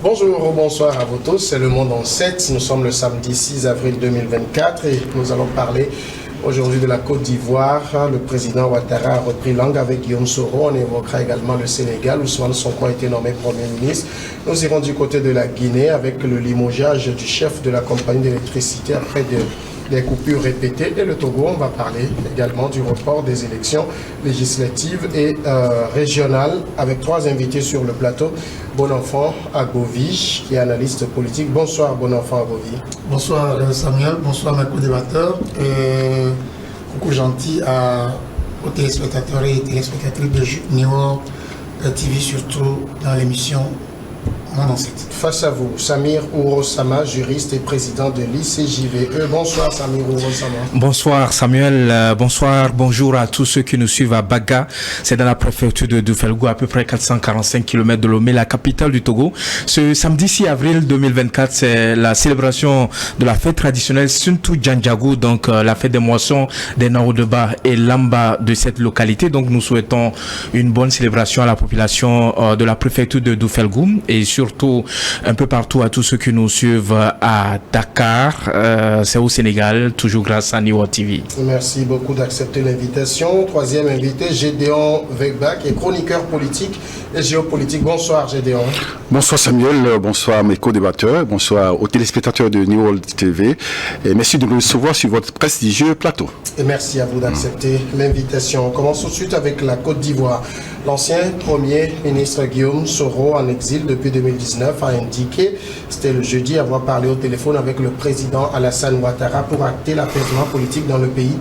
Bonjour, bonsoir à vous tous, c'est Le Monde en 7, nous sommes le samedi 6 avril 2024 et nous allons parler aujourd'hui de la Côte d'Ivoire. Le président Ouattara a repris langue avec Guillaume Soro, on évoquera également le Sénégal, Ousmane Sonko a été nommé Premier ministre. Nous irons du côté de la Guinée avec le limogeage du chef de la compagnie d'électricité après des coupures répétées. Et le Togo, on va parler également du report des élections législatives et régionales avec trois invités sur le plateau. Bonenfant Agovi, qui est analyste politique. Bonsoir Bonenfant Agovi. Bonsoir Samuel, bonsoir mes co-débatteurs. Coucou gentil aux téléspectateurs et téléspectatrices de Néo TV, surtout dans l'émission Monde en 7. Face à vous, Samir Ourosama, juriste et président de l'ICJVE. Bonsoir Samir Ourosama. Bonsoir Samuel, bonjour à tous ceux qui nous suivent à Baga. C'est dans la préfecture de Doufelgo, à peu près 445 km de Lomé, la capitale du Togo. Ce samedi 6 avril 2024, c'est la célébration de la fête traditionnelle Suntu Djandjago, donc la fête des moissons des Naoudeba et Lamba de cette localité. Donc nous souhaitons une bonne célébration à la population de la préfecture de Doufelgo et surtout un peu partout à tous ceux qui nous suivent à Dakar, c'est au Sénégal, toujours grâce à Niwa TV. Merci beaucoup d'accepter l'invitation. Troisième invité, Gédéon Vegbak, est chroniqueur politique et géopolitique. Bonsoir Gédéon. Bonsoir Samuel, bonsoir mes co-débatteurs, bonsoir aux téléspectateurs de Niwa TV et merci de nous recevoir sur votre prestigieux plateau. Et merci à vous d'accepter l'invitation. On commence tout de suite avec la Côte d'Ivoire. L'ancien Premier ministre Guillaume Soro, en exil depuis 2019, a indiqué, c'était le jeudi, avoir parlé au téléphone avec le président Alassane Ouattara pour acter l'apaisement politique dans le pays,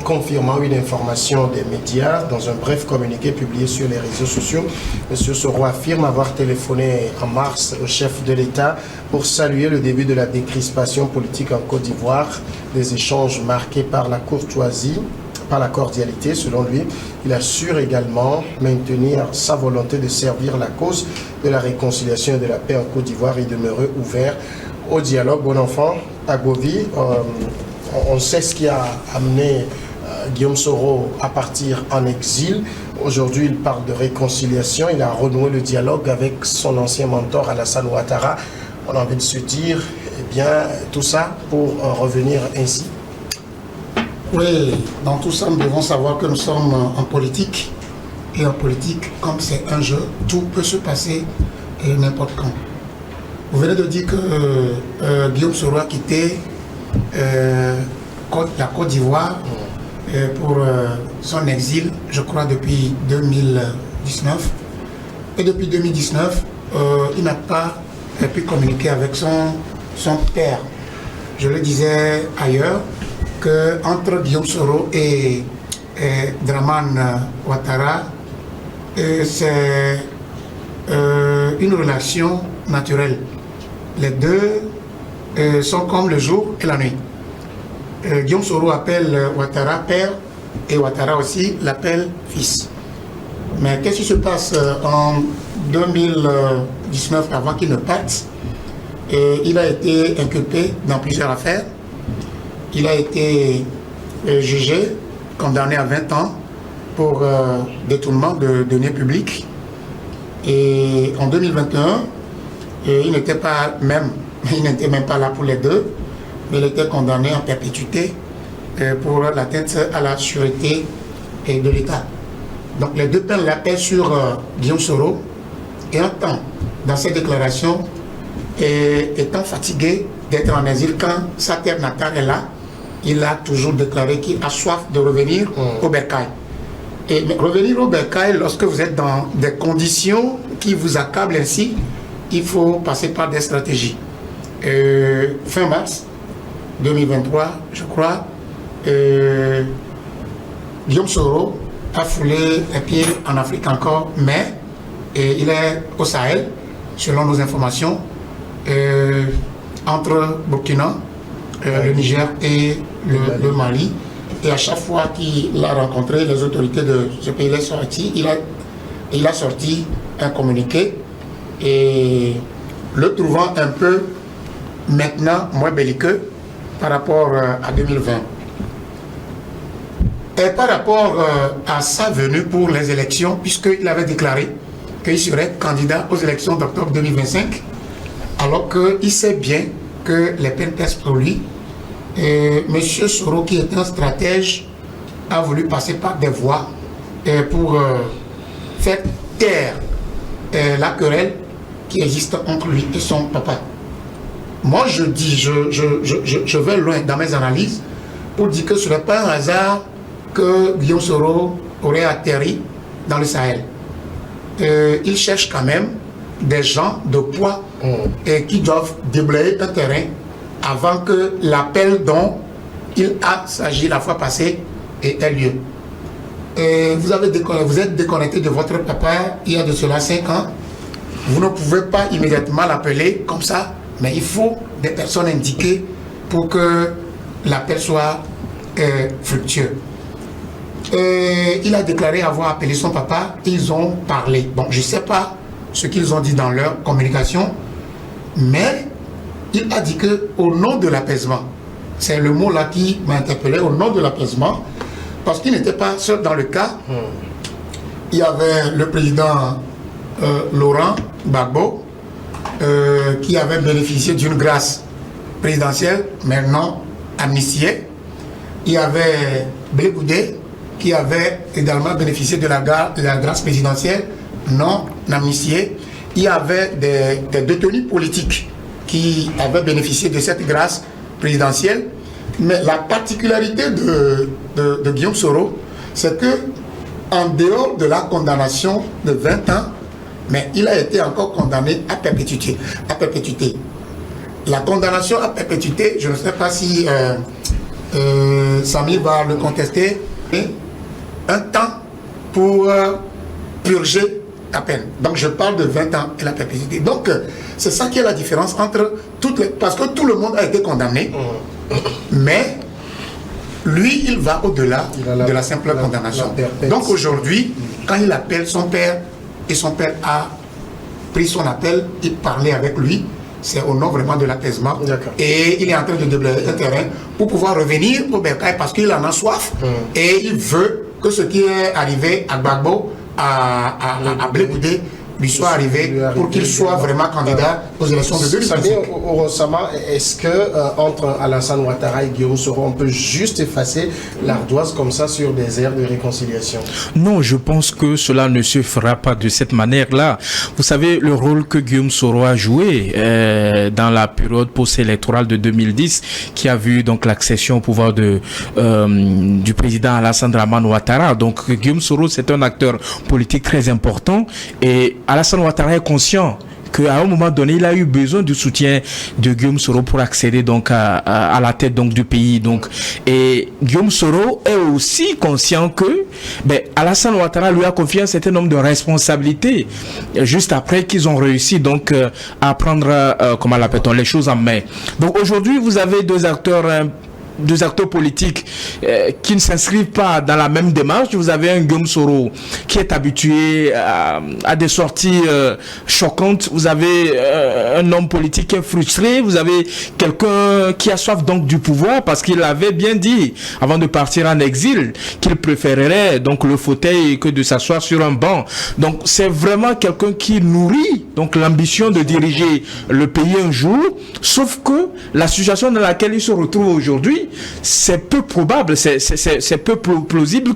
confirmant une information des médias. Dans un bref communiqué publié sur les réseaux sociaux, M. Soro affirme avoir téléphoné en mars au chef de l'État pour saluer le début de la décrispation politique en Côte d'Ivoire, des échanges marqués par la courtoisie, par la cordialité. Selon lui, il assure également maintenir sa volonté de servir la cause de la réconciliation et de la paix en Côte d'Ivoire et demeurer ouvert au dialogue. Bonenfant Agovi, on sait ce qui a amené Guillaume Soro à partir en exil. Aujourd'hui, il parle de réconciliation. Il a renoué le dialogue avec son ancien mentor Alassane Ouattara. On a envie de se dire, eh bien, tout ça pour revenir ainsi. Oui, dans tout ça, nous devons savoir que nous sommes en politique. Et en politique, comme c'est un jeu, tout peut se passer n'importe quand. Vous venez de dire que Guillaume Soro a quitté la Côte d'Ivoire pour son exil, je crois, depuis 2019. Et depuis 2019, il n'a pas pu communiquer avec son père. Je le disais ailleurs, qu'entre Guillaume Soro et Dramane Ouattara, c'est une relation naturelle. Les deux sont comme le jour et la nuit. Guillaume Soro appelle Ouattara père et Ouattara aussi l'appelle fils. Mais qu'est-ce qui se passe en 2019 avant qu'il ne parte? Il a été inculpé dans plusieurs affaires. Il a été jugé, condamné à 20 ans pour détournement de deniers publics. Et en 2021, il n'était même pas là pour les deux, mais il était condamné en perpétuité pour l'atteinte à la sûreté de l'État. Donc les deux peines l'appellent sur Guillaume Soro et entend dans ses déclarations, étant fatigué d'être en exil quand sa terre natale est là, il a toujours déclaré qu'il a soif de revenir au Bercail. Mais revenir au Bercail, lorsque vous êtes dans des conditions qui vous accablent ainsi, il faut passer par des stratégies. Fin mars 2023, je crois, Guillaume Soro a foulé les pieds en Afrique encore, mais il est au Sahel, selon nos informations, entre Burkina, le Niger et le Mali. Et à chaque fois qu'il a rencontré les autorités de ce pays, il a sorti un communiqué et le trouvant un peu maintenant moins belliqueux par rapport à 2020. Et par rapport à sa venue pour les élections, puisqu'il avait déclaré qu'il serait candidat aux élections d'octobre 2025, alors qu'il sait bien que les peines pèsent pour lui. Monsieur Soro, qui est un stratège, a voulu passer par des voies pour faire taire la querelle qui existe entre lui et son papa. Moi, je dis, je vais loin dans mes analyses pour dire que ce n'est pas un hasard que Guillaume Soro aurait atterri dans le Sahel. Il cherche quand même des gens de poids qui doivent déblayer un terrain avant que l'appel dont il a s'agi la fois passée ait lieu. Vous êtes déconnecté de votre papa il y a de cela 5 ans. Vous ne pouvez pas immédiatement l'appeler comme ça, mais il faut des personnes indiquées pour que l'appel soit fructueux. Il a déclaré avoir appelé son papa, ils ont parlé. Bon, je ne sais pas ce qu'ils ont dit dans leur communication, mais il a dit que au nom de l'apaisement, c'est le mot là qui m'a interpellé, au nom de l'apaisement, parce qu'il n'était pas seul dans le cas. Il y avait le président Laurent Gbagbo qui avait bénéficié d'une grâce présidentielle, maintenant amnistiée. Il y avait Blé Goudé qui avait également bénéficié de la grâce présidentielle, non amnistiée. Il y avait des détenus politiques qui avaient bénéficié de cette grâce présidentielle. Mais la particularité de Guillaume Soro, c'est que en dehors de la condamnation de 20 ans, mais il a été encore condamné à perpétuité. La condamnation à perpétuité, je ne sais pas si Samy va le contester, un temps pour purger la peine. Donc je parle de 20 ans et la perpétuité. Donc c'est ça qui est la différence entre toutes les... Parce que tout le monde a été condamné, mais lui, il va au-delà de la simple condamnation. Donc aujourd'hui, quand il appelle son père, et son père a pris son appel, il parlait avec lui, c'est au nom vraiment de l'apaisement. Et il est en train de déblayer un terrain pour pouvoir revenir au Bercail parce qu'il en a soif. Et il veut que ce qui est arrivé à Gbagbo, à Blé Goudé, lui soit arrivé pour qu'il soit vraiment candidat aux élections de 2025. Samir Orosama, est-ce que entre Alassane Ouattara et Guillaume Soro, on peut juste effacer l'ardoise comme ça sur des airs de réconciliation? Non, je pense que cela ne se fera pas de cette manière-là. Vous savez, le rôle que Guillaume Soro a joué dans la période post-électorale de 2010, qui a vu donc l'accession au pouvoir du président Alassane Dramane Ouattara. Donc Guillaume Soro, c'est un acteur politique très important et Alassane Ouattara est conscient qu'à un moment donné, il a eu besoin du soutien de Guillaume Soro pour accéder donc à la tête donc du pays. Donc, et Guillaume Soro est aussi conscient que Alassane Ouattara lui a confié un certain nombre de responsabilités juste après qu'ils ont réussi donc à prendre comment l'appelle-t-on, les choses en main. Donc aujourd'hui, vous avez deux acteurs politiques qui ne s'inscrivent pas dans la même démarche. Vous avez un Guillaume Soro qui est habitué à des sorties choquantes. Vous avez un homme politique qui est frustré. Vous avez quelqu'un qui a soif donc du pouvoir parce qu'il avait bien dit avant de partir en exil qu'il préférerait donc le fauteuil que de s'asseoir sur un banc. Donc c'est vraiment quelqu'un qui nourrit donc l'ambition de diriger le pays un jour, sauf que la situation dans laquelle il se retrouve aujourd'hui, c'est peu probable, c'est peu plausible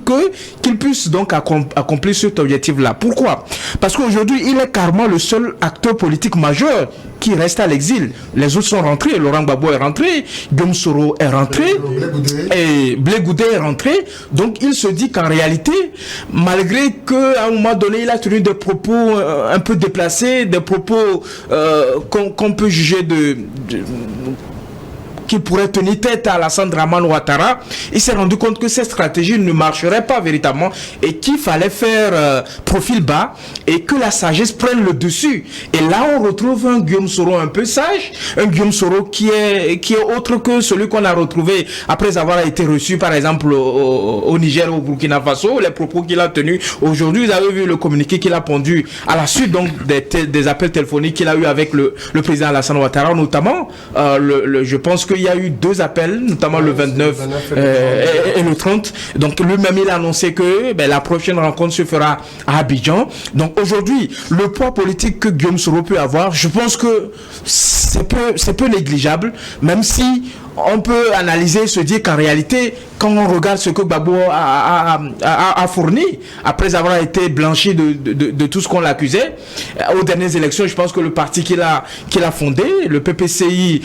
qu'il puisse donc accomplir cet objectif-là. Pourquoi? Parce qu'aujourd'hui, il est carrément le seul acteur politique majeur qui reste à l'exil. Les autres sont rentrés. Laurent Gbagbo est rentré, Guillaume Soro est rentré, et Blé Goudé est rentré. Donc il se dit qu'en réalité, malgré qu'à un moment donné, il a tenu des propos un peu déplacés, des propos qu'on peut juger qui pourrait tenir tête à Alassane Dramane Ouattara, il s'est rendu compte que cette stratégie ne marcherait pas véritablement et qu'il fallait faire profil bas et que la sagesse prenne le dessus. Et là, on retrouve un Guillaume Soro un peu sage, un Guillaume Soro qui est autre que celui qu'on a retrouvé après avoir été reçu, par exemple, au Niger, au Burkina Faso, les propos qu'il a tenus. Aujourd'hui, vous avez vu le communiqué qu'il a pondu à la suite donc des appels téléphoniques qu'il a eu avec le président Alassane Ouattara, notamment. Je pense que qu'il y a eu 2 appels, notamment le 29 et le 30. Donc lui-même, il a annoncé que la prochaine rencontre se fera à Abidjan. Donc aujourd'hui, le poids politique que Guillaume Soro peut avoir, je pense que c'est peu négligeable, même si on peut analyser, se dire qu'en réalité, quand on regarde ce que Gbagbo a fourni, après avoir été blanchi de tout ce qu'on l'accusait, aux dernières élections, je pense que le parti qu'il a fondé, le PPCI,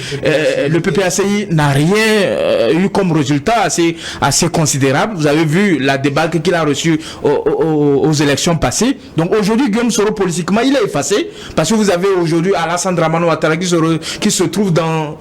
le PPACI n'a rien eu comme résultat assez considérable. Vous avez vu la débâcle qu'il a reçue aux élections passées. Donc aujourd'hui, Guillaume Soro, politiquement, il est effacé, parce que vous avez aujourd'hui Alassane Dramane Ouattara qui se trouve dans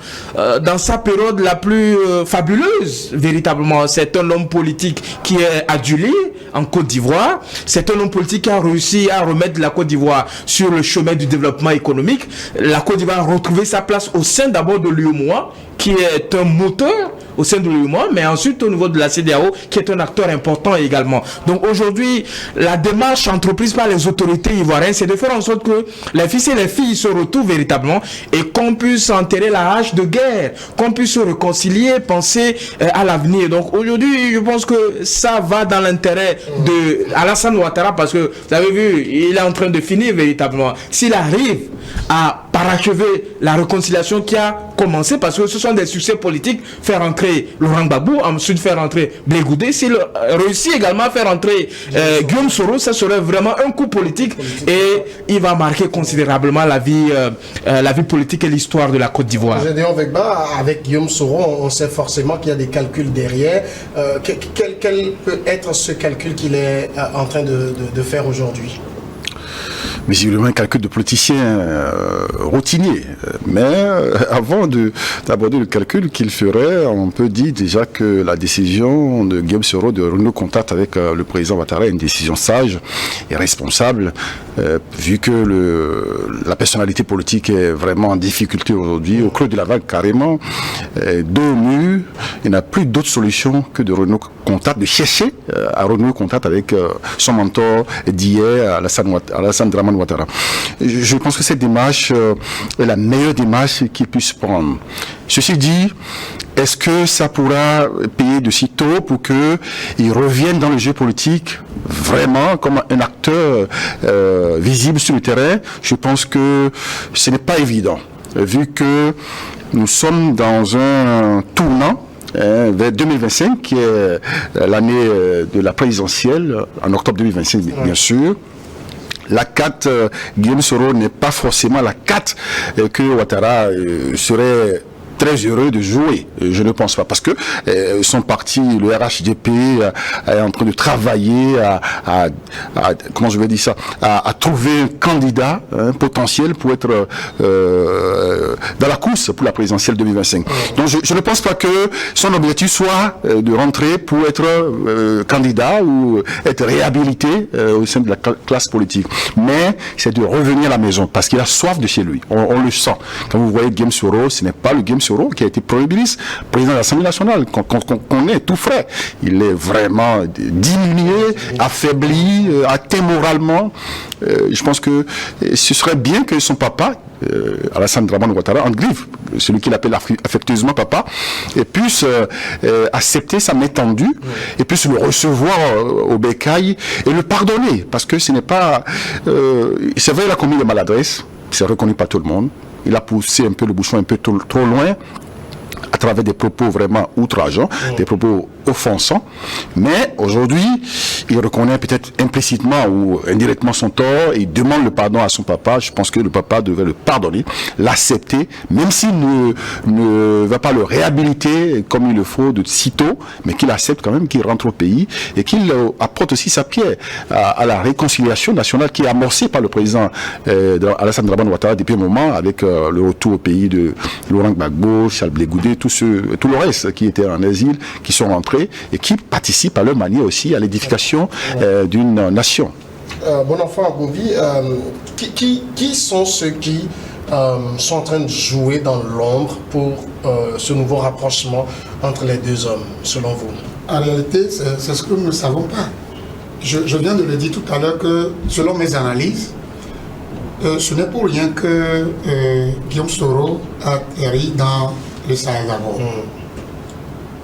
sa période la plus fabuleuse, véritablement. C'est un homme politique qui est adulé en Côte d'Ivoire. C'est un homme politique qui a réussi à remettre la Côte d'Ivoire sur le chemin du développement économique. La Côte d'Ivoire a retrouvé sa place au sein d'abord de l'UEMOA, qui est un moteur au sein de l'UEMOA, mais ensuite au niveau de la CEDEAO, qui est un acteur important également. Donc aujourd'hui, la démarche entreprise par les autorités ivoiriennes, c'est de faire en sorte que les fils et les filles se retrouvent véritablement et qu'on puisse enterrer la hache de guerre, qu'on puisse se réconcilier, penser à l'avenir. Donc aujourd'hui, je pense que ça va dans l'intérêt de Alassane Ouattara, parce que vous avez vu, il est en train de finir véritablement. S'il arrive à parachever la réconciliation qui a commencé, parce que ce sont des succès politiques, faire entrer Laurent Gbagbo, ensuite faire entrer Blé Goudé, s'il réussit également à faire entrer Guillaume Soro, ça serait vraiment un coup politique et il va marquer considérablement la vie politique et l'histoire de la Côte d'Ivoire. Avec Guillaume Soro, on sait forcément qu'il y a des calculs derrière. Quel peut être ce calcul qu'il est en train de faire aujourd'hui? Visiblement un calcul de politicien routinier. Mais avant d'aborder le calcul qu'il ferait, on peut dire déjà que la décision de Guillaume Soro de renouer contact avec le président Ouattara est une décision sage et responsable, vu que la personnalité politique est vraiment en difficulté aujourd'hui, au creux de la vague carrément, dos au mur. Il n'a plus d'autre solution que de renouer contact, de chercher à renouer contact avec son mentor d'hier, Alassane Dramane Ouattara. Je pense que cette démarche est la meilleure démarche qu'il puisse prendre. Ceci dit, est-ce que ça pourra payer de sitôt pour qu'il revienne dans le jeu politique vraiment comme un acteur visible sur le terrain? Je pense que ce n'est pas évident, vu que nous sommes dans un tournant vers 2025, qui est l'année de la présidentielle, en octobre 2025, bien sûr. La carte Guillaume Soro n'est pas forcément la carte que Ouattara serait très heureux de jouer. Je ne pense pas, parce que son parti, le RHDP, est en train de travailler comment je vais dire ça, à trouver un candidat potentiel pour être dans la course pour la présidentielle 2025. Donc je ne pense pas que son objectif soit de rentrer pour être candidat ou être réhabilité au sein de la classe politique. Mais c'est de revenir à la maison, parce qu'il a soif de chez lui. On le sent. Quand vous voyez Guillaume Soro, ce n'est pas le Guillaume Soro qui a été Premier ministre, président de l'Assemblée nationale, qu'on est tout frais. Il est vraiment diminué, affaibli, atteint moralement. Je pense que ce serait bien que son papa, Alassane Dramane Ouattara, en griffe, celui qu'il appelle affectueusement papa, et puisse accepter sa main tendue, et puisse le recevoir au bécail et le pardonner, parce que ce n'est pas... c'est vrai, il a commis des maladresses, c'est reconnu par tout le monde. Il a poussé un peu le bouchon un peu trop loin, à travers des propos vraiment outrageants, des propos offensants. Mais aujourd'hui, il reconnaît peut-être implicitement ou indirectement son tort et il demande le pardon à son papa. Je pense que le papa devrait le pardonner, l'accepter, même s'il ne va pas le réhabiliter comme il le faut de sitôt, mais qu'il accepte quand même qu'il rentre au pays et qu'il apporte aussi sa pierre à la réconciliation nationale qui est amorcée par le président Alassane Dramane Ouattara depuis un moment, avec le retour au pays de Laurent Gbagbo, Charles Blé Goudé, tout le reste qui étaient en exil, qui sont rentrés et qui participent à leur manière aussi à l'édification d'une nation. Bon enfant à Bouvi, qui sont ceux qui sont en train de jouer dans l'ombre pour ce nouveau rapprochement entre les deux hommes, selon vous? En réalité, c'est ce que nous ne savons pas. Je viens de le dire tout à l'heure que, selon mes analyses, ce n'est pour rien que Guillaume Soro a atterri dans le Sahel d'abord.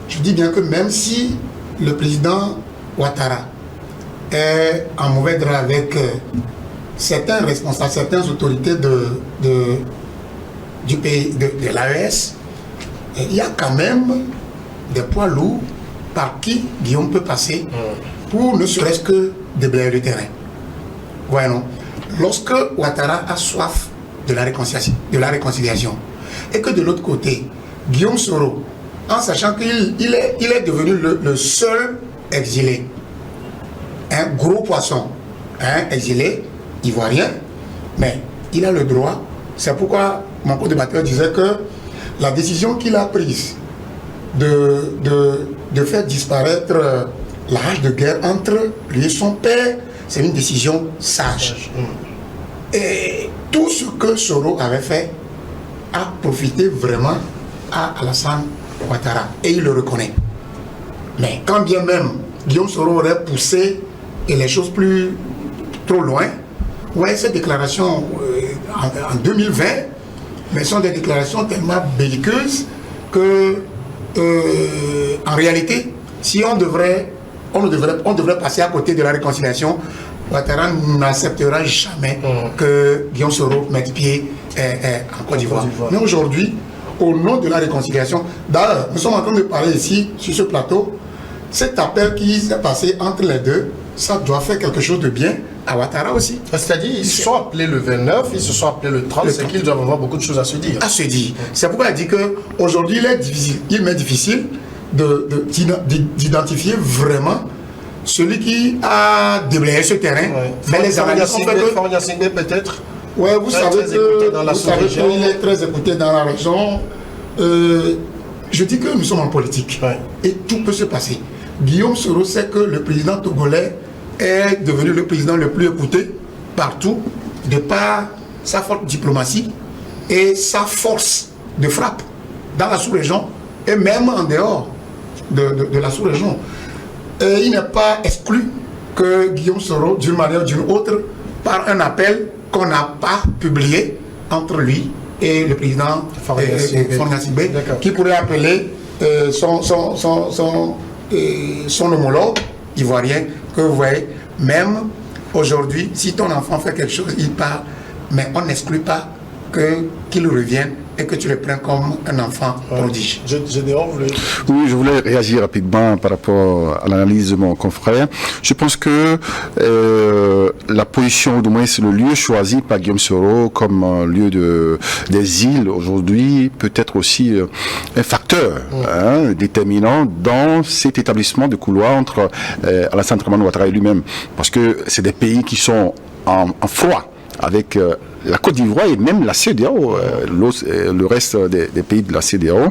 Je dis bien que même si le président Ouattara est en mauvais drap avec certains responsables, certaines autorités du pays, de l'AES, il y a quand même des poids lourds par qui Guillaume peut passer pour ne serait-ce que déblayer le terrain. Ouais, non. Lorsque Ouattara a soif de la réconciliation et que de l'autre côté, Guillaume Soro, en sachant qu'il est devenu le seul exilé, un gros poisson, un exilé ivoirien, mais il a le droit. C'est pourquoi mon co-débatteur disait que la décision qu'il a prise de faire disparaître la rage de guerre entre lui et son père, c'est une décision sage. Et tout ce que Soro avait fait a profité vraiment à Alassane Ouattara. Et il le reconnaît. Mais quand bien même Guillaume Soro aurait poussé et les choses trop loin, ouais, ces déclarations en 2020, mais sont des déclarations tellement belliqueuses que en réalité, si on devrait passer à côté de la réconciliation, Ouattara n'acceptera jamais que Guillaume Soro mette pied en Côte d'Ivoire. Mais aujourd'hui, au nom de la réconciliation, d'ailleurs, nous sommes en train de parler ici, sur ce plateau, cet appel qui s'est passé entre les deux, ça doit faire quelque chose de bien à Ouattara aussi. C'est-à-dire, ils se sont appelés le 29, ils se sont appelés le 30, c'est qu'ils doivent avoir beaucoup de choses à se dire. À se dire. C'est pourquoi il dit qu'aujourd'hui, il m'est difficile d'identifier vraiment celui qui a déblayé ce terrain. Mais les analyses peut-être. Oui, vous savez qu'il est très écouté dans la région. Je dis que nous sommes en politique et tout peut se passer. Guillaume Soro sait que le président togolais est devenu le président le plus écouté partout de par sa forte diplomatie et sa force de frappe dans la sous-région et même en dehors de la sous-région. Et il n'est pas exclu que Guillaume Soro, d'une manière ou d'une autre, par un appel qu'on n'a pas publié entre lui et le président Fornasibé, qui pourrait appeler son homologue ivoirien, que vous voyez, même aujourd'hui, si ton enfant fait quelque chose, il part, mais on n'exclut pas qu'il revienne et que tu le prends comme un enfant prodige. Oui, je voulais réagir rapidement par rapport à l'analyse de mon confrère. Je pense que la position, ou du moins c'est le lieu choisi par Guillaume Soro comme lieu d'exil aujourd'hui, peut être aussi un facteur déterminant dans cet établissement de couloir entre Alassane Ouattara et lui-même. Parce que c'est des pays qui sont en froid avec la Côte d'Ivoire et même la CEDEAO, le reste des pays de la CEDEAO.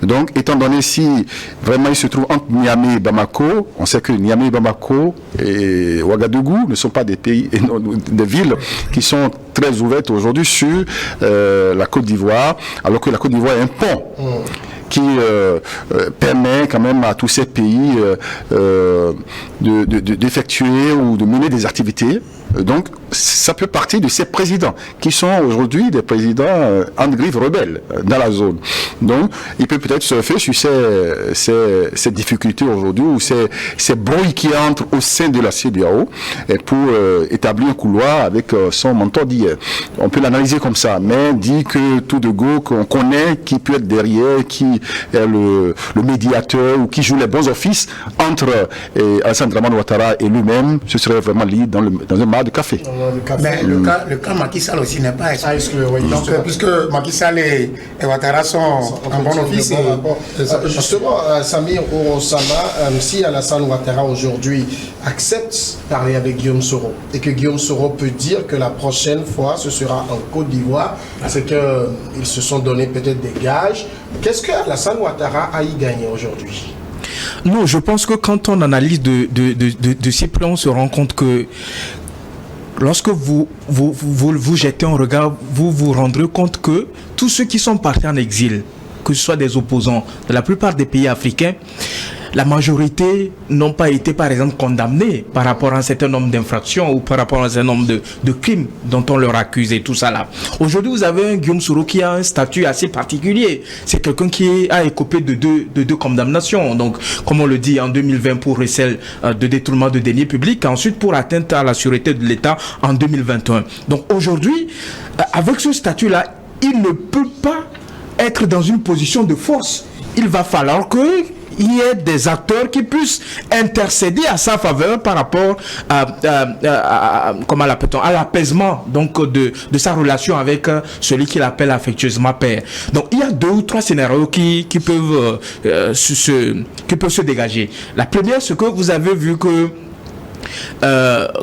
Donc, étant donné si vraiment il se trouve entre Niamey et Bamako, on sait que Niamey, Bamako et Ouagadougou ne sont pas des pays, des villes qui sont très ouvertes aujourd'hui sur la Côte d'Ivoire, alors que la Côte d'Ivoire est un pont qui permet quand même à tous ces pays d'effectuer ou de mener des activités. Donc, ça peut partir de ces présidents qui sont aujourd'hui des présidents en griffe rebelles dans la zone. Donc, il peut peut-être surfer sur ces difficultés aujourd'hui ou ces brouilles qui entrent au sein de la CEDEAO pour établir un couloir avec son mentor d'hier. On peut l'analyser comme ça, mais dit que tout de go qu'on connaît qui peut être derrière, qui est le médiateur ou qui joue les bons offices entre Alassane Ouattara et lui-même, ce serait vraiment lié dans un mar de café. Mais le cas Macky Sall aussi n'est pas exclu. Donc, puisque Macky Sall et Ouattara sont en bon office. Justement, Samir Ourossama, si Alassane Ouattara aujourd'hui accepte parler avec Guillaume Soro et que Guillaume Soro peut dire que la prochaine fois ce sera en Côte d'Ivoire, c'est qu'ils se sont donné peut-être des gages. Qu'est-ce que Alassane Ouattara a y gagné aujourd'hui? Non, je pense que quand on analyse de ces plans, on se rend compte que lorsque vous jetez un regard, vous vous rendrez compte que tous ceux qui sont partis en exil, que ce soit des opposants de la plupart des pays africains, la majorité n'ont pas été, par exemple, condamnés par rapport à un certain nombre d'infractions ou par rapport à un certain nombre de crimes dont on leur accuse et tout ça là. Aujourd'hui, vous avez un Guillaume Soro qui a un statut assez particulier. C'est quelqu'un qui a écopé de deux condamnations. Donc, comme on le dit, en 2020 pour recel de détournement de deniers publics, ensuite pour atteinte à la sûreté de l'État en 2021. Donc aujourd'hui, avec ce statut-là, il ne peut pas être dans une position de force. Il va falloir qu'il y ait des acteurs qui puissent intercéder à sa faveur par rapport à l'apaisement donc de sa relation avec celui qu'il appelle affectueusement père. Donc il y a 2 ou 3 scénarios qui peuvent se dégager. La première, c'est que vous avez vu que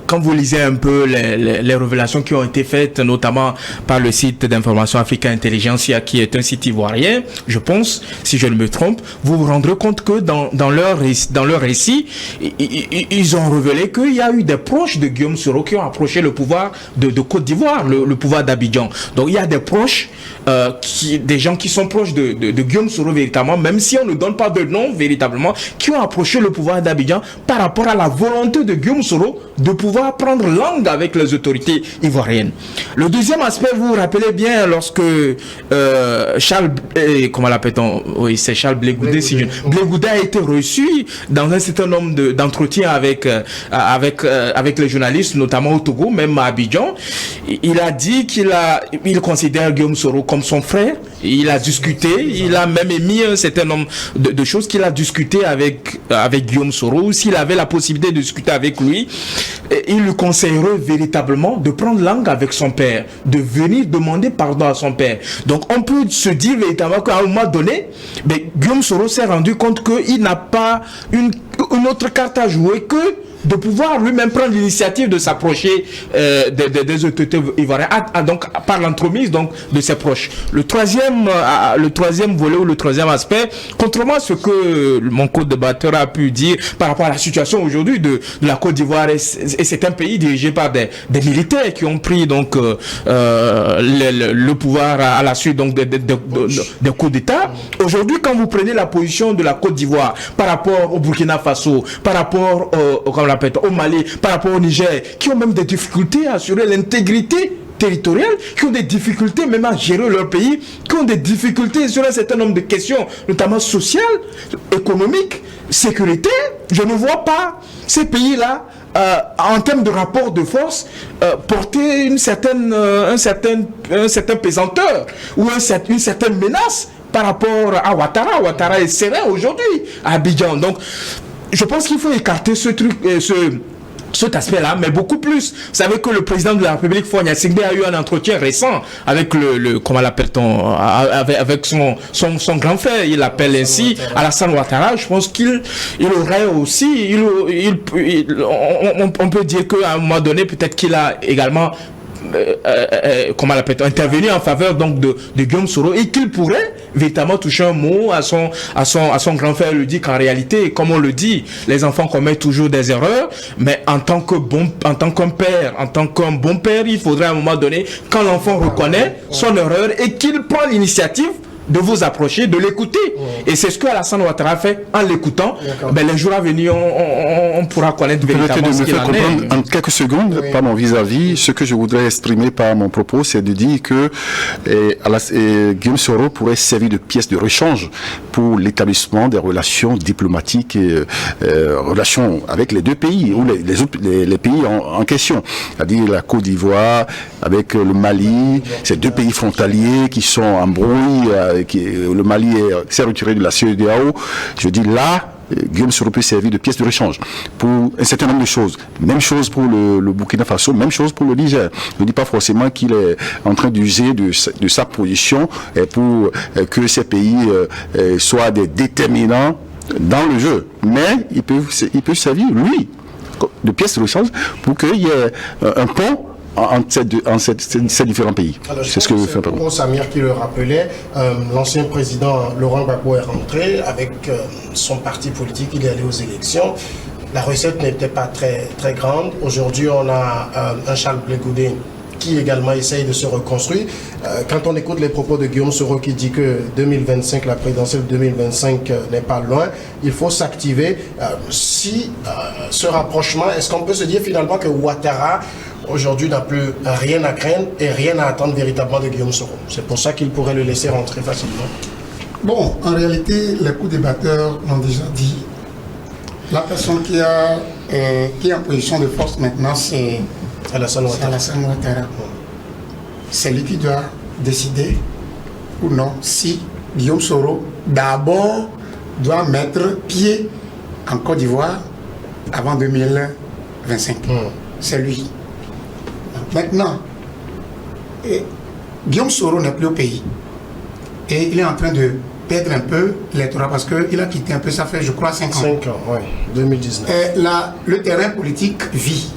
quand vous lisez un peu les révélations qui ont été faites, notamment par le site d'information Africa Intelligentsia, qui est un site ivoirien, je pense, si je ne me trompe, vous vous rendrez compte que dans leur récit, ils ont révélé qu'il y a eu des proches de Guillaume Soro qui ont approché le pouvoir de Côte d'Ivoire, le pouvoir d'Abidjan. Donc il y a des proches, des gens qui sont proches de Guillaume Soro véritablement, même si on ne donne pas de nom véritablement, qui ont approché le pouvoir d'Abidjan par rapport à la volonté de Guillaume Soro de pouvoir prendre langue avec les autorités ivoiriennes. Le deuxième aspect, vous vous rappelez bien lorsque Charles, comment l'appelle-t-on? Oui, c'est Charles Blé Goudé. Blé Goudé a été reçu dans un certain nombre d'entretiens avec les journalistes, notamment au Togo, même à Abidjan. Il a dit qu'il considère Guillaume Soro comme son frère. Il a discuté, il a même émis un certain nombre de choses qu'il a discuté avec Guillaume Soro. S'il avait la possibilité de discuter avec lui, il lui conseillerait véritablement de prendre langue avec son père, de venir demander pardon à son père. Donc on peut se dire véritablement qu'à un moment donné, Guillaume Soro s'est rendu compte qu'il n'a pas une autre carte à jouer que de pouvoir lui-même prendre l'initiative de s'approcher des autorités ivoiriennes, donc par l'entremise donc de ses proches. Le troisième volet ou le troisième aspect, contrairement à ce que mon co-débatteur a pu dire par rapport à la situation aujourd'hui de la Côte d'Ivoire, et c'est un pays dirigé par des militaires qui ont pris donc le pouvoir à la suite donc des coups d'État. Aujourd'hui, quand vous prenez la position de la Côte d'Ivoire par rapport au Burkina Faso, par rapport au Mali, par rapport au Niger, qui ont même des difficultés à assurer l'intégrité territoriale, qui ont des difficultés même à gérer leur pays, qui ont des difficultés sur un certain nombre de questions, notamment sociales, économiques, sécuritaires, je ne vois pas ces pays-là, en termes de rapport de force, porter un certain pesanteur ou une certaine menace par rapport à Ouattara. Ouattara est serein aujourd'hui à Abidjan. Donc, je pense qu'il faut écarter cet aspect-là, mais beaucoup plus. Vous savez que le président de la République, Faure Gnassingbé, a eu un entretien récent avec comment l'appelle-t-on, avec son grand frère, il l'appelle ainsi, Alassane Ouattara. Je pense qu'il aurait aussi, on peut dire qu'à un moment donné, peut-être qu'il a également comment l'appelle-t-on, intervenir en faveur donc de Guillaume Soro, et qu'il pourrait véritablement toucher un mot à son grand frère, lui dit qu'en réalité, comme on le dit, les enfants commettent toujours des erreurs, mais en tant qu'un bon père, il faudrait à un moment donné, quand l'enfant reconnaît son erreur et qu'il prend l'initiative de vous approcher, de l'écouter. Et c'est ce que Alassane Ouattara fait en l'écoutant. Les jours à venir, on pourra connaître véritablement ce qu'il en est. En quelques secondes, par mon vis-à-vis, ce que je voudrais exprimer par mon propos, c'est de dire que Guillaume Soro pourrait servir de pièce de rechange pour l'établissement des relations diplomatiques et relations avec les deux pays, ou les pays en question, c'est-à-dire la Côte d'Ivoire, avec le Mali, ces deux pays frontaliers qui sont en brouille, le Mali s'est retiré de la CEDEAO. Je dis là, Guillaume Soro peut servir de pièce de rechange pour un certain nombre de choses. Même chose pour le Burkina Faso, même chose pour le Niger. Je ne dis pas forcément qu'il est en train d'user de sa position pour que ces pays soient des déterminants dans le jeu. Mais il peut servir, lui, de pièce de rechange pour qu'il y ait un pont entre ces différents pays. C'est ce que je fais. Pour Samir qui le rappelait, l'ancien président Laurent Gbagbo est rentré avec son parti politique, il est allé aux élections. La recette n'était pas très, très grande. Aujourd'hui, on a un Charles Blé Goudé qui également essaye de se reconstruire. Quand on écoute les propos de Guillaume Soro qui dit que 2025, la présidentielle 2025 n'est pas loin, il faut s'activer. Si ce rapprochement, est-ce qu'on peut se dire finalement que Ouattara aujourd'hui n'a plus rien à craindre et rien à attendre véritablement de Guillaume Soro? C'est pour ça qu'il pourrait le laisser rentrer facilement. Bon, en réalité, les co-débatteurs l'ont déjà dit. La personne qui est en position de force maintenant, c'est Alassane Ouattara. C'est lui qui doit décider ou non si Guillaume Soro d'abord doit mettre pied en Côte d'Ivoire avant 2025. C'est lui. Maintenant, Guillaume Soro n'est plus au pays et il est en train de perdre un peu l'électorat parce qu'il a quitté un peu, ça fait je crois 5 ans. 5 ans, oui, 2019. Le terrain politique vit.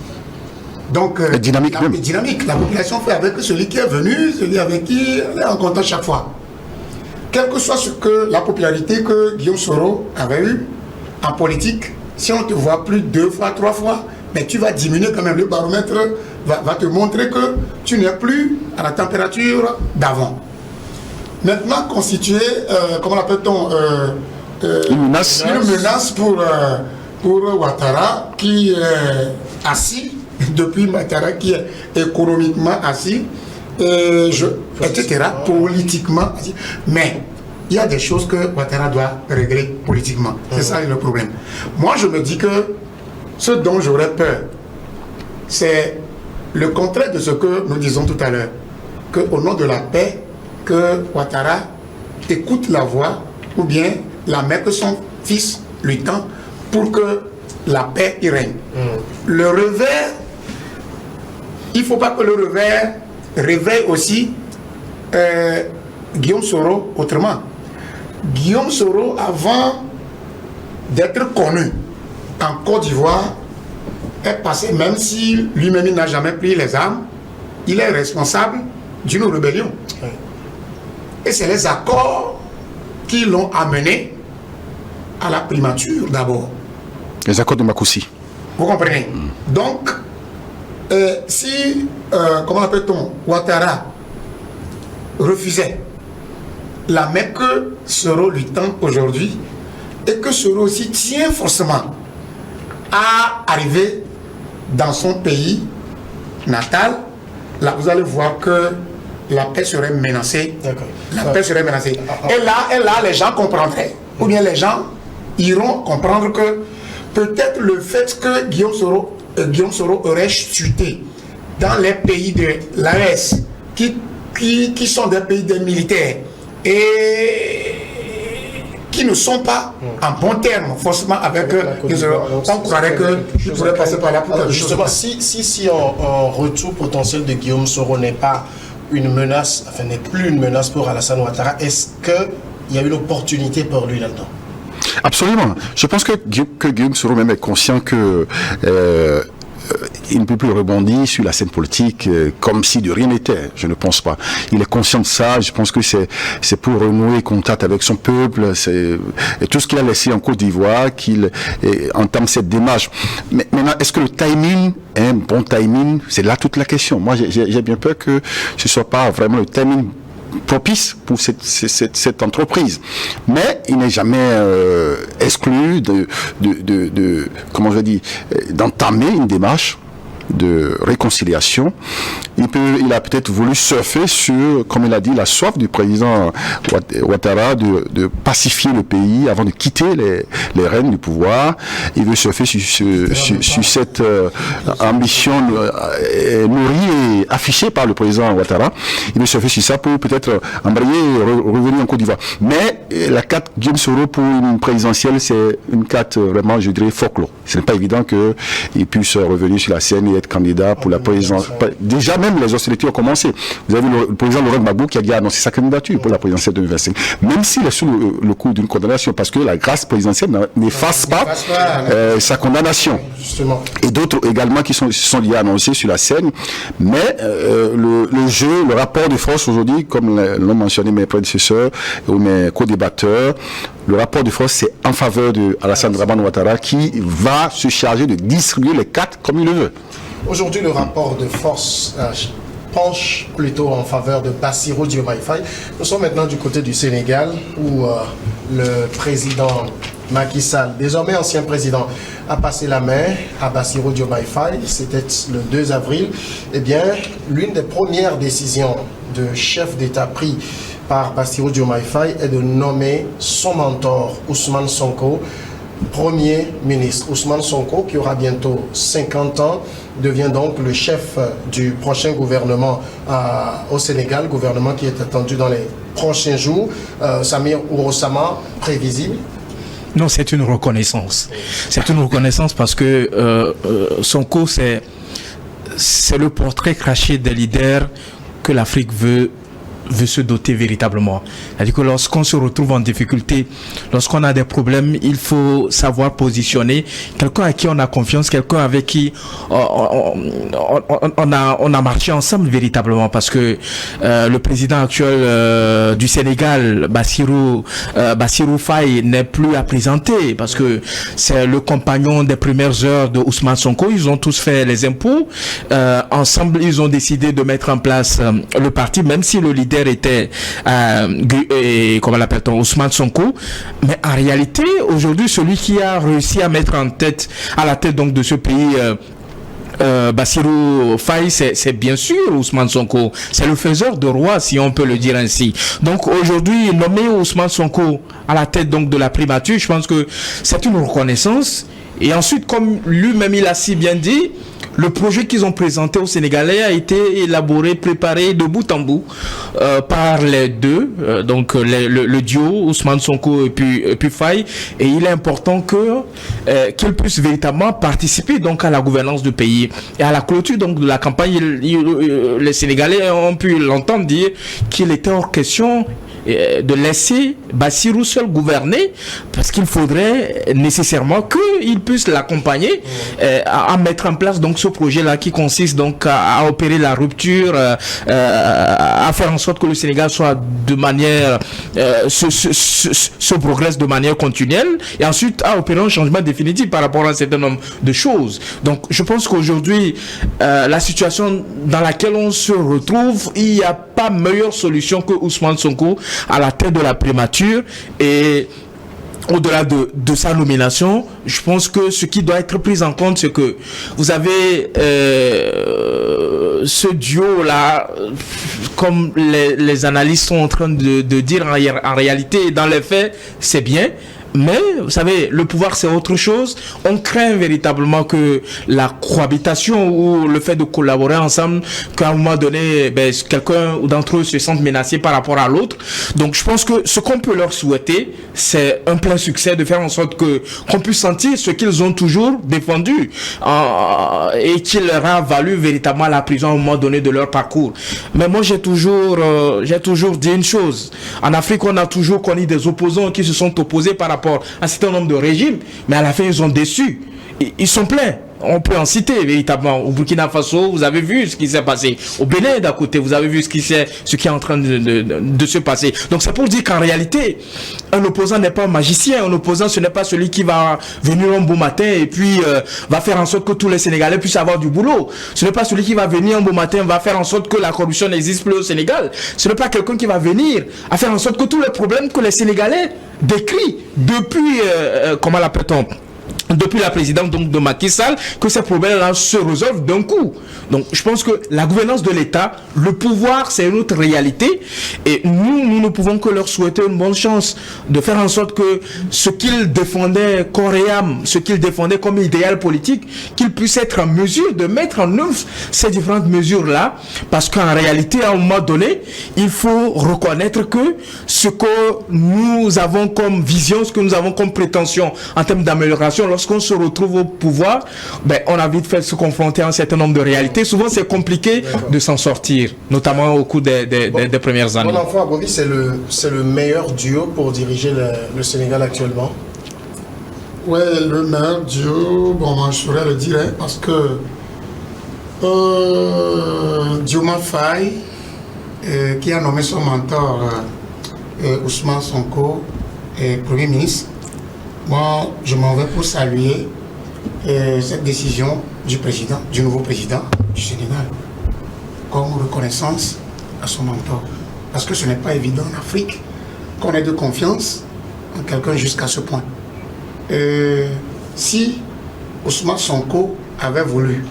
Donc, dynamique même. Dynamique. La population fait avec celui qui est venu, celui avec qui elle est en contact chaque fois. Quel que soit ce que la popularité que Guillaume Soro avait eue en politique, si on te voit plus 2 fois, 3 fois, mais tu vas diminuer quand même. Le baromètre va te montrer que tu n'es plus à la température d'avant. Maintenant constitué, comment l'appelle-t-on, une menace pour Ouattara qui est assis, depuis Ouattara qui est économiquement assis, etc., politiquement assis. Mais il y a des choses que Ouattara doit régler politiquement. C'est ça le problème. Moi, je me dis que ce dont j'aurais peur, c'est le contraire de ce que nous disons tout à l'heure, qu'au nom de la paix, que Ouattara écoute la voix ou bien la main que son fils lui tend pour que la paix y règne. Le revers, il ne faut pas que le revers réveille aussi Guillaume Soro autrement. Guillaume Soro, avant d'être connu en Côte d'Ivoire, est passé, même si lui-même il n'a jamais pris les armes, il est responsable d'une rébellion. Et c'est les accords qui l'ont amené à la primature d'abord. Les accords de Makoussi. Vous comprenez? Donc, si, comment appelle-t-on, Ouattara refusait la main que Soro lui tend aujourd'hui, et que Soro aussi tient forcément à arriver dans son pays natal, là vous allez voir que la paix serait menacée. La paix serait menacée. Et là, les gens comprendraient. Ou bien les gens iront comprendre que peut-être le fait que Guillaume Soro aurait chuté dans les pays de l'AES, qui sont des pays des militaires, et qui ne sont pas en bon terme forcément avec Guillaume Soro. On croirait qu'il pourrait passer par là pour quelque chose. Justement, si un retour potentiel de Guillaume Soro n'est pas une menace, enfin n'est plus une menace pour Alassane Ouattara, est-ce qu'il y a une opportunité pour lui là-dedans? Absolument. Je pense que Guillaume Soro même est conscient que il ne peut plus rebondir sur la scène politique comme si de rien n'était. Je ne pense pas. Il est conscient de ça. Je pense que c'est pour renouer contact avec son peuple. Et tout ce qu'il a laissé en Côte d'Ivoire, qu'il entame cette démarche. Mais maintenant, est-ce que le timing est un bon timing? C'est là toute la question. Moi, j'ai bien peur que ce ne soit pas vraiment le timing propice pour cette entreprise. Mais il n'est jamais exclu comment je dis, d'entamer une démarche de réconciliation. Il a peut-être voulu surfer sur, comme il a dit, la soif du président Ouattara de pacifier le pays avant de quitter les rênes du pouvoir. Il veut surfer sur cette ambition nourrie et affichée par le président Ouattara. Il veut surfer sur ça pour peut-être embrayer et revenir en Côte d'Ivoire. Mais la carte Guillaume Soro pour une présidentielle, c'est une carte vraiment, je dirais, folklore. Ce n'est pas évident qu'il puisse revenir sur la scène et être candidat pour la présidence. Déjà même les hostilités ont commencé. Vous avez vu le président Laurent Gbagbo qui a annoncé sa candidature pour la présidentielle 2025. Même s'il est sous le coup d'une condamnation, parce que la grâce présidentielle n'efface pas sa condamnation. Justement. Et d'autres également qui sont déjà annoncés sur la scène. Mais le rapport de force aujourd'hui, comme l'ont mentionné mes prédécesseurs ou mes co-débatteurs, le rapport de force c'est en faveur de Alassane Dramane Ouattara qui va se charger de distribuer les cartes comme il le veut. Aujourd'hui, le rapport de force penche plutôt en faveur de Bassirou Diomaye Faye. Nous sommes maintenant du côté du Sénégal où le président Macky Sall, désormais ancien président, a passé la main à Bassirou Diomaye Faye. C'était le 2 avril. Eh bien, l'une des premières décisions de chef d'État pris par Bassirou Diomaye Faye est de nommer son mentor, Ousmane Sonko, Premier ministre. Ousmane Sonko, qui aura bientôt 50 ans, devient donc le chef du prochain gouvernement au Sénégal, gouvernement qui est attendu dans les prochains jours. Samir Ourosama, prévisible? Non, c'est une reconnaissance. C'est une reconnaissance parce que Sonko, c'est le portrait craché des leaders que l'Afrique veut se doter véritablement. C'est-à-dire que lorsqu'on se retrouve en difficulté, lorsqu'on a des problèmes, il faut savoir positionner quelqu'un à qui on a confiance, quelqu'un avec qui on a marché ensemble véritablement, parce que le président actuel du Sénégal, Bassirou Faye, n'est plus à présenter parce que c'est le compagnon des premières heures de Ousmane Sonko. Ils ont tous fait les impôts. Ensemble, ils ont décidé de mettre en place le parti, même si le leader était comment l'appelle-t-on, Ousmane Sonko, mais en réalité aujourd'hui celui qui a réussi à mettre à la tête donc de ce pays Bassirou Faye, c'est bien sûr Ousmane Sonko, c'est le faiseur de roi, si on peut le dire ainsi. Donc aujourd'hui, nommer Ousmane Sonko à la tête donc de la primature, je pense que c'est une reconnaissance. Et ensuite, comme lui-même il a si bien dit, le projet qu'ils ont présenté aux Sénégalais a été élaboré, préparé de bout en bout par les deux, donc le duo Ousmane Sonko et puis Faye, et il est important qu'ils puissent véritablement participer donc à la gouvernance du pays. Et à la clôture donc de la campagne, les Sénégalais ont pu l'entendre dire qu'il était hors question de laisser Bassirou seul gouverner, parce qu'il faudrait nécessairement qu'il puisse l'accompagner à mettre en place donc ce projet-là qui consiste donc à opérer la rupture, à faire en sorte que le Sénégal soit de manière se progresse de manière continuelle, et ensuite à opérer un changement définitif par rapport à un certain nombre de choses. Donc je pense qu'aujourd'hui la situation dans laquelle on se retrouve, il n'y a pas meilleure solution que Ousmane Sonko à la tête de la primature. Et au-delà de sa nomination, je pense que ce qui doit être pris en compte, c'est que vous avez ce duo-là, comme les analystes sont en train de dire en réalité, dans les faits, c'est bien. Mais, vous savez, le pouvoir, c'est autre chose. On craint véritablement que la cohabitation ou le fait de collaborer ensemble, qu'à un moment donné, quelqu'un d'entre eux se sente menacé par rapport à l'autre. Donc, je pense que ce qu'on peut leur souhaiter, c'est un plein succès, de faire en sorte qu'on puisse sentir ce qu'ils ont toujours défendu et qui leur a valu véritablement la prison à un moment donné de leur parcours. Mais moi, j'ai toujours dit une chose. En Afrique, on a toujours connu des opposants qui se sont opposés par rapport à un certain nombre de régimes, mais à la fin ils ont déçu. Ils sont pleins. On peut en citer véritablement. Au Burkina Faso, vous avez vu ce qui s'est passé. Au Bénin, d'à côté, vous avez vu ce qui est en train de se passer. Donc c'est pour dire qu'en réalité, un opposant n'est pas un magicien. Un opposant, ce n'est pas celui qui va venir un beau matin et puis va faire en sorte que tous les Sénégalais puissent avoir du boulot. Ce n'est pas celui qui va venir un beau matin va faire en sorte que la corruption n'existe plus au Sénégal. Ce n'est pas quelqu'un qui va venir à faire en sorte que tous les problèmes que les Sénégalais décrivent depuis, comment l'appelle-t-on, depuis la présidence donc de Macky Sall, que ces problèmes-là se résolvent d'un coup. Donc je pense que la gouvernance de l'État, le pouvoir, c'est une autre réalité, et nous ne pouvons que leur souhaiter une bonne chance de faire en sorte que ce qu'ils défendaient corps et âme, ce qu'ils défendaient comme idéal politique, qu'ils puissent être en mesure de mettre en œuvre ces différentes mesures-là, parce qu'en réalité, à un moment donné, il faut reconnaître que ce que nous avons comme vision, ce que nous avons comme prétention en termes d'amélioration, lorsqu'on se retrouve au pouvoir, on a vite fait se confronter à un certain nombre de réalités. Souvent, c'est compliqué de s'en sortir, notamment au cours des premières années. Bon enfant, Abovi, c'est le meilleur duo pour diriger le Sénégal actuellement? Oui, le meilleur duo, moi je saurais le dire, parce que Diomaye Faye, qui a nommé son mentor Ousmane Sonko, Premier ministre, moi, je m'en vais pour saluer cette décision du nouveau président du Sénégal. comme reconnaissance à son mentor. Parce que ce n'est pas évident en Afrique qu'on ait de confiance en quelqu'un jusqu'à ce point. Si Ousmane Sonko avait voulu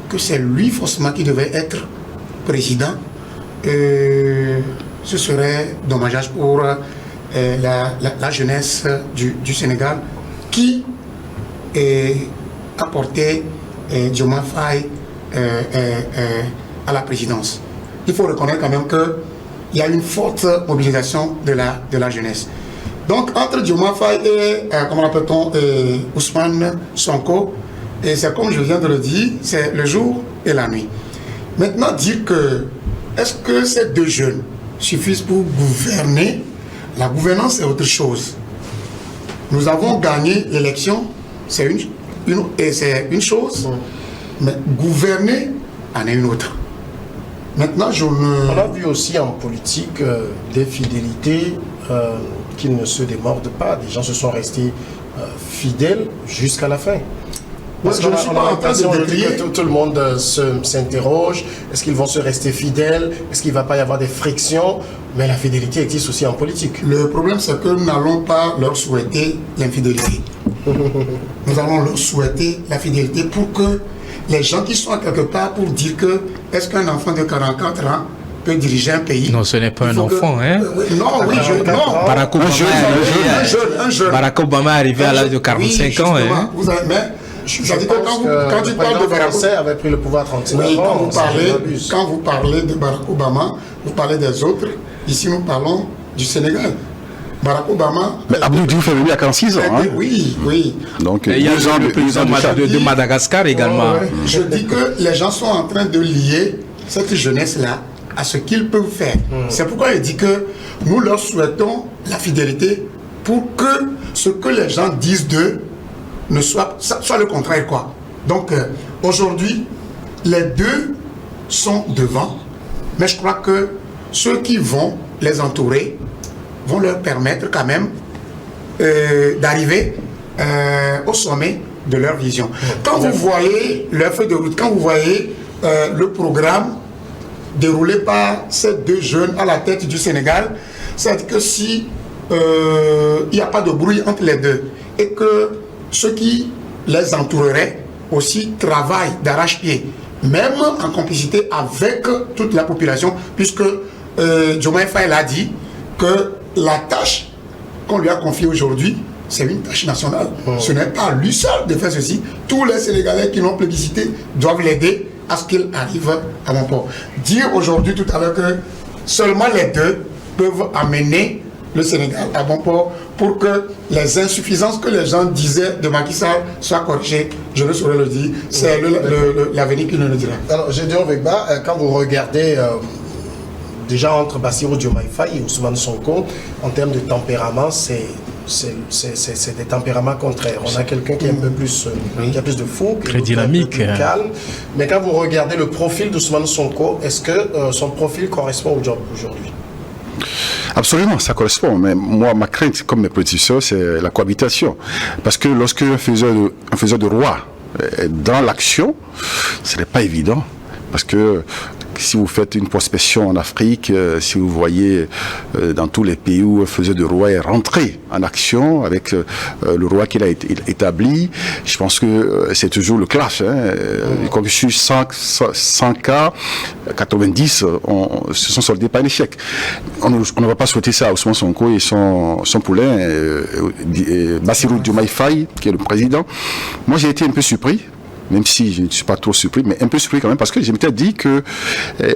que c'est lui forcément qui devait être président, ce serait dommageable pour la jeunesse du Sénégal qui a porté Diomaye Faye à la présidence. Il faut reconnaître quand même qu'il y a une forte mobilisation de la jeunesse. Donc entre Diomaye Faye et, comment l'appelle-t-on, Ousmane Sonko, et c'est comme je viens de le dire, c'est le jour et la nuit. Maintenant, dire que, est-ce que ces deux jeunes suffisent pour gouverner? La gouvernance est autre chose. Nous avons gagné l'élection, c'est une chose, mais gouverner en est une autre. Maintenant, On a vu aussi en politique des fidélités qui ne se démordent pas. Les gens se sont restés fidèles jusqu'à la fin. Parce qu'on a l'impression que tout le monde s'interroge. Est-ce qu'ils vont se rester fidèles? Est-ce qu'il ne va pas y avoir des frictions? Mais la fidélité existe aussi en politique. Le problème, c'est que nous n'allons pas leur souhaiter l'infidélité. Nous allons leur souhaiter la fidélité pour que les gens qui sont quelque part pour dire que est-ce qu'un enfant de 44 ans peut diriger un pays? Non, ce n'est pas un enfant, hein? Non, oui, non. Barack Obama est arrivé à l'âge de 45 ans. Hein? Je pense que quand tu parles de Barack Obama, avait pris le pouvoir à 39 ans. Quand vous parlez de Barack Obama, vous parlez des autres. Ici, nous parlons du Sénégal. Barack Obama... Mais Abdou Diouf est venu à 46 ans. Hein? Oui, oui. Donc, il y a le président de Madagascar également. Je dis que les gens sont en train de lier cette jeunesse-là à ce qu'ils peuvent faire. C'est pourquoi je dis que nous leur souhaitons la fidélité pour que ce que les gens disent d'eux ne soit le contraire, quoi. Donc, aujourd'hui, les deux sont devant, mais je crois que ceux qui vont les entourer vont leur permettre quand même d'arriver au sommet de leur vision. Quand vous voyez leur feuille de route, quand vous voyez le programme déroulé par ces deux jeunes à la tête du Sénégal, c'est-à-dire que si il n'y a pas de bruit entre les deux et que ceux qui les entoureraient aussi travaillent d'arrache-pied, même en complicité avec toute la population, puisque Diomaye Faye l'a dit que la tâche qu'on lui a confiée aujourd'hui, c'est une tâche nationale. Ce n'est pas lui seul de faire ceci. Tous les Sénégalais qui l'ont plébiscité doivent l'aider à ce qu'il arrive à bon port. Dire aujourd'hui tout à l'heure que seulement les deux peuvent amener le Sénégal à bon port pour que les insuffisances que les gens disaient de Macky Sall soient corrigées, je ne saurais le dire. C'est l'avenir qui nous le dira. Alors, Gédéon Wegba, quand vous regardez déjà entre Bassirou Diomaye Faye et Ousmane Sonko, en termes de tempérament, c'est des tempéraments contraires. On a quelqu'un qui est un peu plus, qui a plus de fougue, très dynamique, plus calme. Mais quand vous regardez le profil d'Ousmane Sonko, est-ce que son profil correspond au job aujourd'hui? Absolument, ça correspond. Mais moi, ma crainte, comme mes prédécesseurs, c'est la cohabitation. Parce que lorsqu'un faiseur de roi est dans l'action, ce n'est pas évident. Parce que si vous faites une prospection en Afrique, si vous voyez dans tous les pays où un faiseur de roi est rentré en action avec le roi qu'il a établi, je pense que c'est toujours le clash. Comme je suis 100 cas, 90 se sont soldés par un échec. On ne va pas souhaiter ça à Ousmane Sonko et son poulain, Bassirou Diomaye Faye, qui est le président. Moi, j'ai été un peu surpris. Même si je ne suis pas trop surpris, mais un peu surpris quand même, parce que je m'étais dit que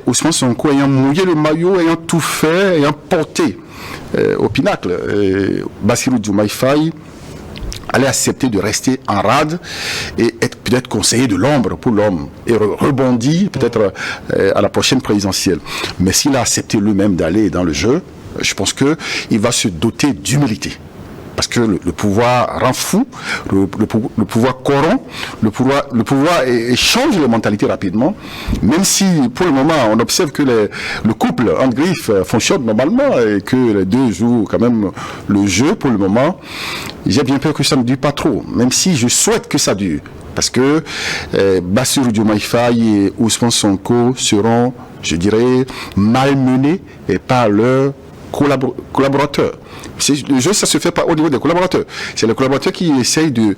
Ousmane Sonko, ayant mouillé le maillot, ayant tout fait, ayant porté au pinacle, Bassirou Diomaye Faye allait accepter de rester en rade et être peut-être conseiller de l'ombre pour l'homme et rebondir peut-être à la prochaine présidentielle. Mais s'il a accepté lui-même d'aller dans le jeu, je pense qu'il va se doter d'humilité. Parce que le pouvoir rend fou, le pouvoir corrompt, le pouvoir change les mentalités rapidement, même si pour le moment on observe que le couple en griffe fonctionne normalement et que les deux jouent quand même le jeu pour le moment. J'ai bien peur que ça ne dure pas trop, même si je souhaite que ça dure. parce que Bassirou Diomaye Faye et Ousmane Sonko seront, je dirais, malmenés par leurs collaborateurs. Le jeu, ça se fait pas au niveau des collaborateurs. C'est les collaborateurs qui essayent de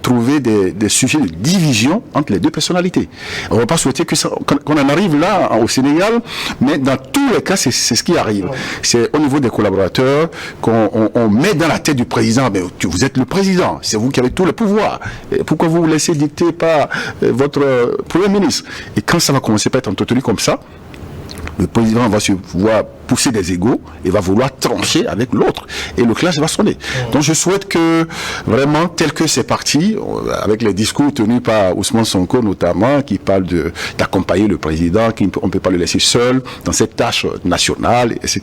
trouver des sujets de division entre les deux personnalités. On ne va pas souhaiter qu'on en arrive là au Sénégal, mais dans tous les cas, c'est ce qui arrive. C'est au niveau des collaborateurs qu'on met dans la tête du président. Mais vous êtes le président, c'est vous qui avez tout le pouvoir. Et pourquoi vous vous laissez dicter par votre Premier ministre? Et quand ça va commencer à être entretenu comme ça, le président va se voir pousser des égos et va vouloir trancher avec l'autre. Et le clash va sonner. Donc je souhaite que, vraiment, tel que c'est parti, avec les discours tenus par Ousmane Sonko notamment, qui parle d'accompagner le président, qu'on ne peut pas le laisser seul dans cette tâche nationale, etc.,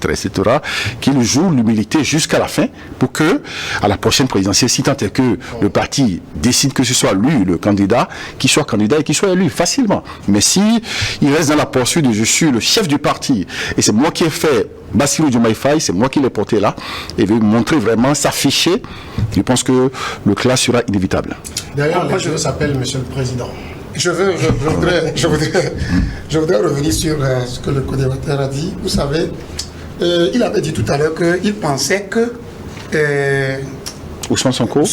qu'il joue l'humilité jusqu'à la fin pour que, à la prochaine présidentielle, si tant est que le parti décide que ce soit lui le candidat, qu'il soit candidat et qu'il soit élu facilement. Mais si il reste dans la poursuite de je suis le chef du parti et c'est moi qui ai fait Bassirou Diomaye Faye, c'est moi qui l'ai porté là et veut montrer vraiment, s'afficher, je pense que le clash sera inévitable. D'ailleurs, les jeux s'appellent Monsieur le Président. Je voudrais revenir sur ce que le co-débatteur a dit. Vous savez, il avait dit tout à l'heure qu'il pensait que Ousmane Sonko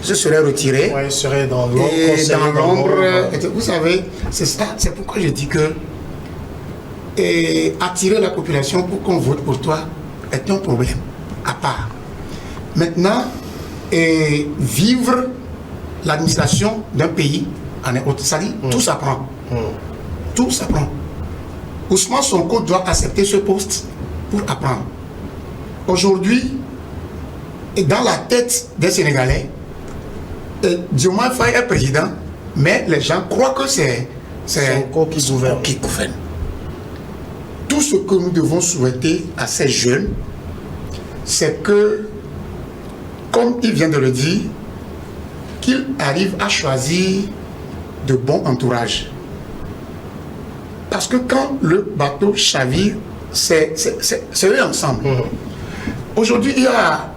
se serait retiré. Oui, il serait dans l'ombre. Et dans l'ombre. Vous savez, c'est ça. C'est pourquoi je dis que attirer la population pour qu'on vote pour toi est un problème à part. Maintenant, vivre l'administration d'un pays en est autre. Ça dit, tout s'apprend. Tout s'apprend. Ousmane Sonko doit accepter ce poste pour apprendre. Aujourd'hui, dans la tête des Sénégalais, Diomaye Faye est président, mais les gens croient que c'est Sonko qui gouverne. Tout ce que nous devons souhaiter à ces jeunes, c'est que, comme il vient de le dire, qu'ils arrivent à choisir de bons entourages. Parce que quand le bateau chavire, c'est eux ensemble. Aujourd'hui, il y a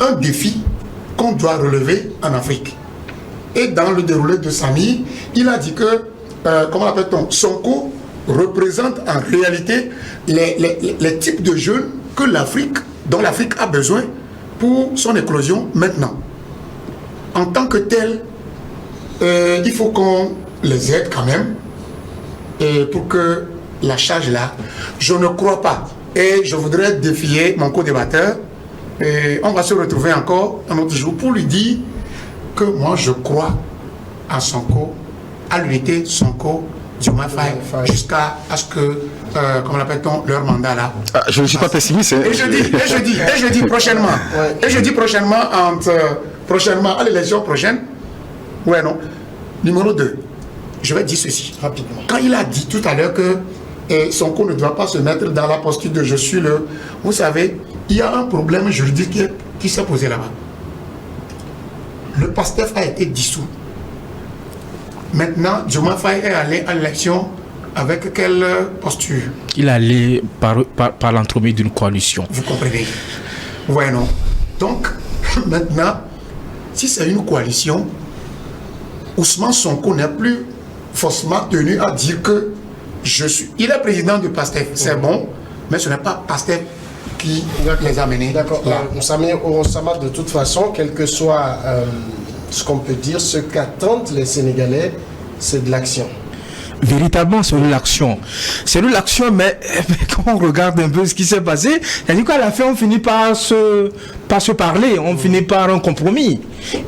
un défi qu'on doit relever en Afrique. Et dans le déroulé de Samy, il a dit que, comment appelle-t-on, Sonko représente en réalité les types de jeunes dont l'Afrique a besoin pour son éclosion maintenant. En tant que tel, il faut qu'on les aide quand même pour que la charge là, je ne crois pas. Et je voudrais défier mon co-débatteur. On va se retrouver encore un autre jour pour lui dire que moi je crois à Sonko, à l'unité Sonko, Diomaye Faye, jusqu'à ce que, comment l'appelle-t-on, leur mandat là. Je ne suis pas pessimiste. Et je dis prochainement. Et je dis prochainement, à l'élection prochaine. Ouais, non. Numéro 2. Je vais dire ceci. Rapidement. Quand il a dit tout à l'heure que Sonko ne doit pas se mettre dans la posture de je suis le. Vous savez, il y a un problème juridique qui s'est posé là-bas. Le PASTEF a été dissous. Maintenant, Diomaye Faye est allé à l'élection avec quelle posture? Il allait par l'entremise d'une coalition. Vous comprenez? Ouais, non. Donc, maintenant, si c'est une coalition, Ousmane Sonko n'est plus forcément tenu à dire que je suis. Il est président du PASTEF, c'est bon, mais ce n'est pas PASTEF qui les a menés. D'accord. Osama, de toute façon, quel que soit ce qu'on peut dire, ce qu'attendent les Sénégalais, c'est de l'action. Véritablement, c'est de l'action. C'est de l'action, mais quand on regarde un peu ce qui s'est passé, c'est-à-dire qu'à la fin, on finit par se parler, on finit par un compromis.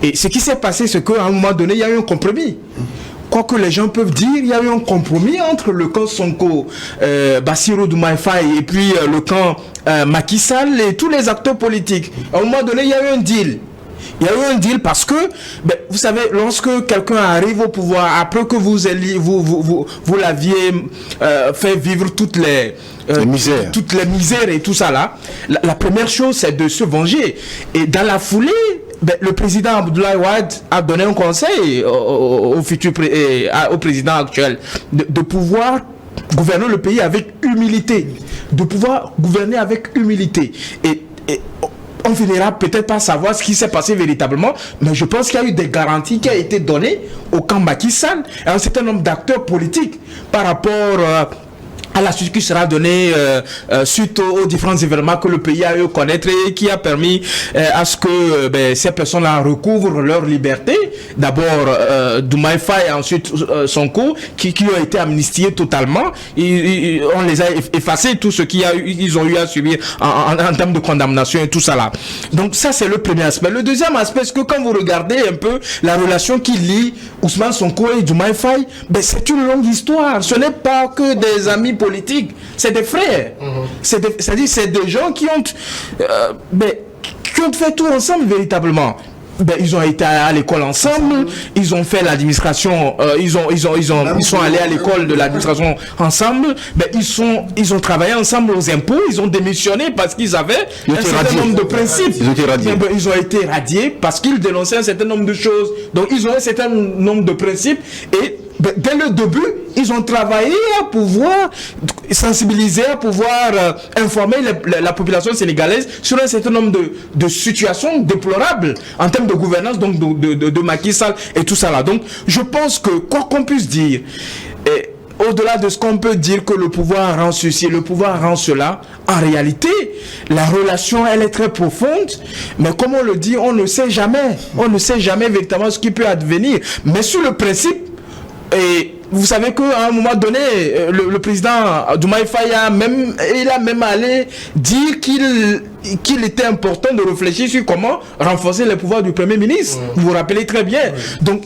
Et ce qui s'est passé, c'est qu'à un moment donné, il y a eu un compromis. Quoi que les gens peuvent dire, il y a eu un compromis entre le camp Sonko, Bassirou Diomaye Faye et puis le camp Macky Sall et tous les acteurs politiques. À un moment donné, il y a eu un deal. Il y a eu un deal parce que, vous savez, lorsque quelqu'un arrive au pouvoir, après que vous l'aviez fait vivre toutes les misères et tout ça là, la première chose c'est de se venger. Et dans la foulée, le président Abdoulaye Wade a donné un conseil au président actuel de pouvoir gouverner le pays avec humilité, de pouvoir gouverner avec humilité. Et on finira peut-être par savoir ce qui s'est passé véritablement, mais je pense qu'il y a eu des garanties qui ont été données au camp Macky Sall et à un certain nombre d'acteurs politiques par rapport à la suite qui sera donnée suite aux différents événements que le pays a eu à connaître et qui a permis à ce que ces personnes-là recouvrent leur liberté. D'abord Diomaye Faye et ensuite Sonko qui ont été amnistiés totalement. On les a effacés tout ce qu'ils ont eu à subir en termes de condamnation et tout ça là. Donc ça c'est le premier aspect. Le deuxième aspect, c'est que quand vous regardez un peu la relation qui lie Ousmane Sonko et Diomaye Faye, c'est une longue histoire. Ce n'est pas que des amis politiques, c'est des frères. C'est-à-dire c'est des gens qui ont fait tout ensemble véritablement. Ils ont été à l'école ensemble, ils ont fait l'administration, ils sont allés à l'école de l'administration ensemble, ils ont travaillé ensemble aux impôts, ils ont démissionné parce qu'ils avaient un certain nombre de principes. Ils ont été radiés parce qu'ils dénonçaient un certain nombre de choses. Donc ils ont un certain nombre de principes et dès le début, ils ont travaillé à pouvoir sensibiliser, à pouvoir informer la population sénégalaise sur un certain nombre de situations déplorables en termes de gouvernance donc de Macky Sall et tout ça là. Donc je pense que quoi qu'on puisse dire, au-delà de ce qu'on peut dire que le pouvoir rend ceci, le pouvoir rend cela, en réalité, la relation, elle est très profonde, mais comme on le dit, on ne sait jamais. On ne sait jamais véritablement ce qui peut advenir. Mais sur le principe, et vous savez qu'à un moment donné, le président Diomaye Faye a même allé dire qu'il était important de réfléchir sur comment renforcer les pouvoirs du Premier ministre. Vous vous rappelez très bien. Donc,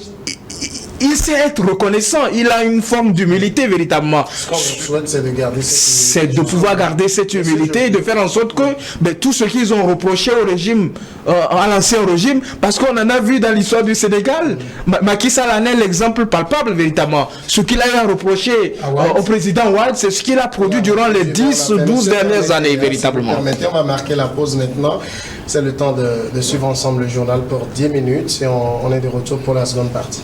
il sait être reconnaissant, il a une forme d'humilité véritablement. Ce qu'on souhaite, c'est de garder cette humilité. C'est de pouvoir garder cette humilité et de faire en sorte que tout ce qu'ils ont reproché au régime, à l'ancien régime, parce qu'on en a vu dans l'histoire du Sénégal, Macky Sall en est l'exemple palpable véritablement. Ce qu'il a eu à reprocher au président Wade, c'est ce qu'il a produit durant les 10 ou 12 dernières années véritablement. On va marquer la pause maintenant. C'est le temps de suivre ensemble le journal pour 10 minutes et on est de retour pour la seconde partie.